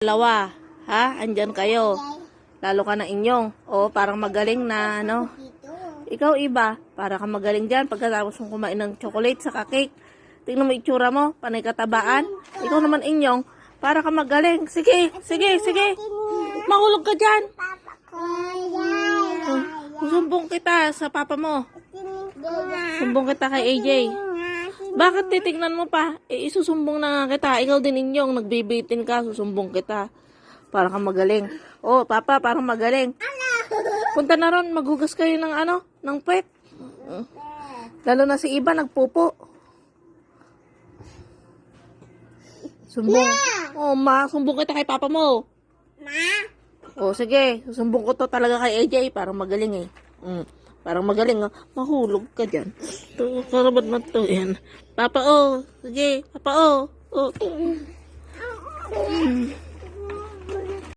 Dalawa, ha? Andyan kayo. Lalo ka na inyong. O, parang magaling na, ano? Ikaw iba, para ka magaling dyan pagkatapos mong kumain ng chocolate sa cake. Tingnan mo itsura mo, panay katabaan. Ikaw naman inyong, para ka magaling. Sige, sige, sige. Mahulog ka dyan. Susumbong kita sa papa mo. Sumbong kita kay AJ. Bakit titignan mo pa? Isusumbong na nga kita. Ikaw din inyong, nagbibitin ka, susumbong kita. Para ka magaling. Oh, papa, parang magaling. Punta na ron, maghugas kayo ng ano, ng puwet. Lalo na si Iba, nagpupo. Sumbong. Oh, sumbong kita kay papa mo. Oh, sige, susumbong ko to talaga kay AJ, parang magaling eh. Parang magaling, oh. Mahulog ka dyan. Ito, karabat na to, yan. Papa, oh. Sige, papa, oh. Oh.